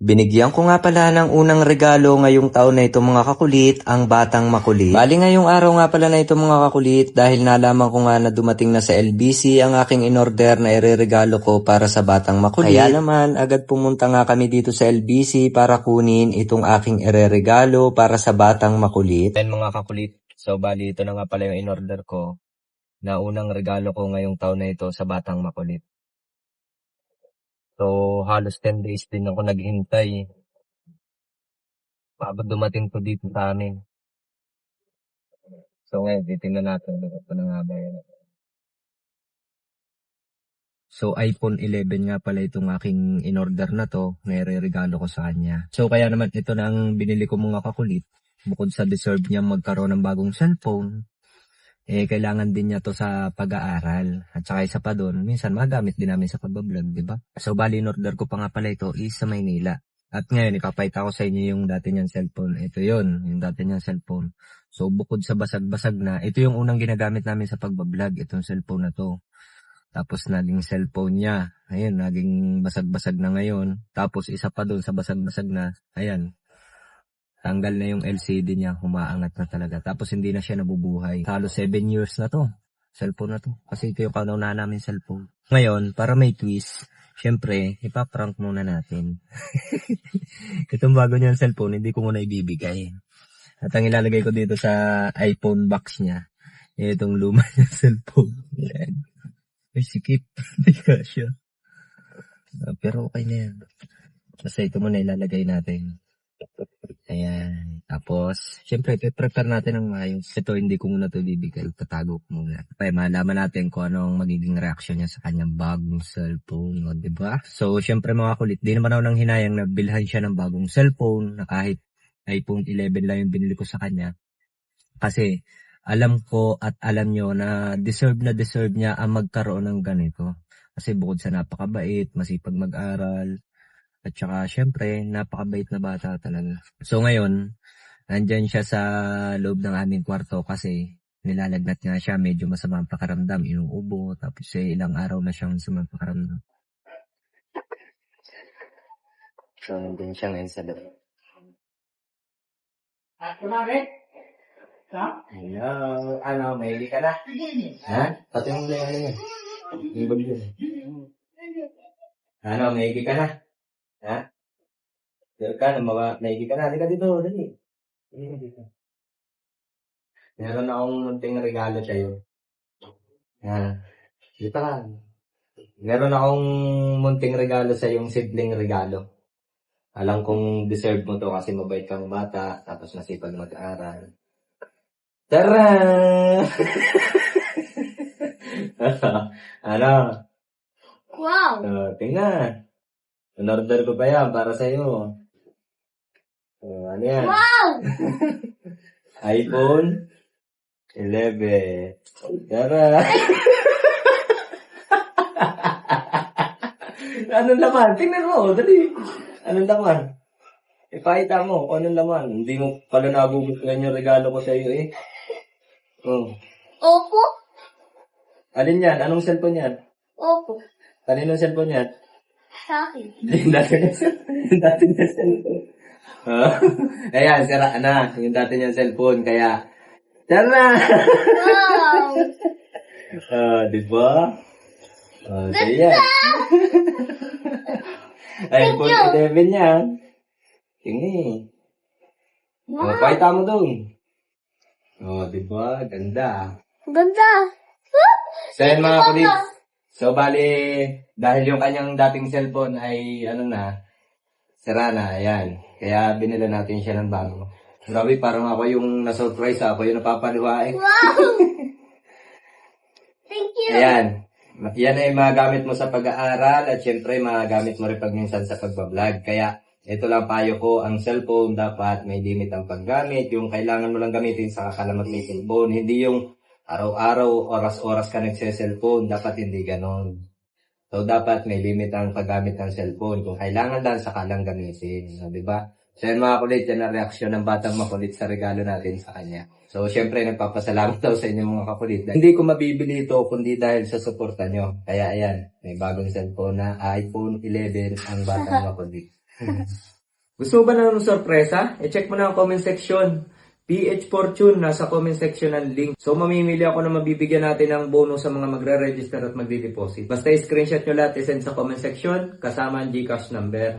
Binigyan ko nga pala ng unang regalo ngayong taon na ito mga kakulit, ang batang makulit. Bali ngayong araw nga pala na ito mga kakulit dahil nalaman ko nga na dumating na sa LBC ang aking in-order na ireregalo ko para sa batang makulit. Kaya naman agad pumunta nga kami dito sa LBC para kunin itong aking ireregalo para sa batang makulit. Then mga kakulit, so bali ito na nga pala yung in-order ko na unang regalo ko ngayong taon na ito sa batang makulit. So, halos 10 days din ako naghintay bago dumating to dito sa amin. So, ngayon, titingnan natin. Ito na nga ba yun? So, iPhone 11 nga pala itong aking in-order na to. Nire-regalo ko sa kanya. So, kaya naman ito na ang binili ko mga kakulit. Bukod sa deserve niya magkaroon ng bagong cellphone, kailangan din niya to sa pag-aaral. At saka isa pa doon, minsan magamit din namin sa pag-vlog, di ba? So, bali in-order ko pa nga pala ito is sa Maynila. At ngayon, ipapakita ko sa inyo yung dati niyang cellphone. Ito yon yung dati niyang cellphone. So, bukod sa basag-basag na, ito yung unang ginagamit namin sa pag-vlog, itong cellphone na to. Tapos, naging cellphone niya. Ayun, naging basag-basag na ngayon. Tapos, isa pa doon sa basag-basag na, ayan. Tanggal na yung LCD niya, humaangat na talaga. Tapos hindi na siya nabubuhay. Halos 7 years na to. Cellphone na to. Kasi ito yung kauna namin cellphone. Ngayon, para may twist, syempre, ipaprank muna natin. Itong bago niyang cellphone, hindi ko muna ibibigay. At ang ilalagay ko dito sa iPhone box niya, itong luma niyang cellphone. Yan. Ay, sikip. Hindi ka siya. Pero okay na yan. Basta ito muna ilalagay natin. Ayan. Tapos, syempre, prepare natin ang maayos. Ito, hindi ko muna ito bibigay. Tatago ko muna. Okay, malaman natin kung anong magiging reaction niya sa kanyang bagong cellphone. O, diba? So, syempre mga kulit, di naman ako nang hinayang na bilhan siya ng bagong cellphone na kahit iPhone 11 lang yung binili ko sa kanya. Kasi, alam ko at alam nyo na deserve niya ang magkaroon ng ganito. Kasi bukod sa napakabait, masipag mag-aral, at saka, syempre, napakabait na bata talaga. So, ngayon, nandyan siya sa loob ng aming kwarto kasi nilalagnat nga siya. Medyo masama ang pakiramdam, inuubo. Tapos, ilang araw na siyang masama ang pakiramdam. So, nandyan siya ngayon sa loob. Hello? Ano, mahilig ka na? Ha? Pati yung ano yun. Yung bag yun. Ano, mahilig ka na? Ha? Pero ka na, maigi ka na. Halika dito, dali. Halika dito. Meron akong munting regalo sa'yo. Ha? Dito ka. Meron akong munting regalo sa yung sibling regalo. Alam kong deserve mo to kasi mabait kang bata, tapos masipag mag-aaral. Tara! Ano? Wow! Tingnan. In-order ko pa yan para sa'yo. Ano yan? Wow! iPhone 11. Tara! Anong laman? Tingnan mo, dali. Anong laman? Ipakita mo kung anong laman. Hindi mo pala nagugustuhan yung regalo ko sa'yo eh. Oh. Opo? Alin yan? Anong cellphone yan? Opo. Kaninong cellphone yan? Sa akin. Yung dati na cellphone. Ayan, sira na. Yung dati niyang cellphone. Kaya, tara! Wow! Diba? So yan. iPhone 11 yan. Tingin. Wow! Pakita mo dun. Diba? Ganda. Ganda! So yan mga kulit. So bali, dahil yung kanyang dating cellphone ay sira na, ayan. Kaya binila natin siya ng bago. Grabe, parang ako yung na-surprise, ako yung napapaluha eh. Wow! Thank you! Ayan. Yan ay magamit mo sa pag-aaral at syempre magamit mo rin pag minsan sa pagbablog. Kaya ito lang payo ko, ang cellphone dapat may limit ang paggamit. Yung kailangan mo lang gamitin sa kakalamat may cellphone. Hindi yung araw-araw, oras-oras ka nagse-cellphone. Dapat hindi ganon. So, dapat may limit ang paggamit ng cellphone. Kung kailangan lang, saka lang gamitin. So, diba? So, yan mga kulit, yan ang reaksyon ng batang makulit sa regalo natin sa kanya. So, syempre, nagpapasalamat daw sa inyo mga kakulit. Hindi ko mabibili ito kundi dahil sa suporta nyo. Kaya, ayan, may bagong cellphone na iPhone 11 ang batang makulit. Gusto mo ba ng sorpresa? I-check mo na ang comment section. PH Fortune, nasa comment section ang link. So, mamimili ako na mabibigyan natin ng bonus sa mga magre-register at magde-deposit. Basta i-screenshot nyo lahat, i-send sa comment section, kasama ang GCash number.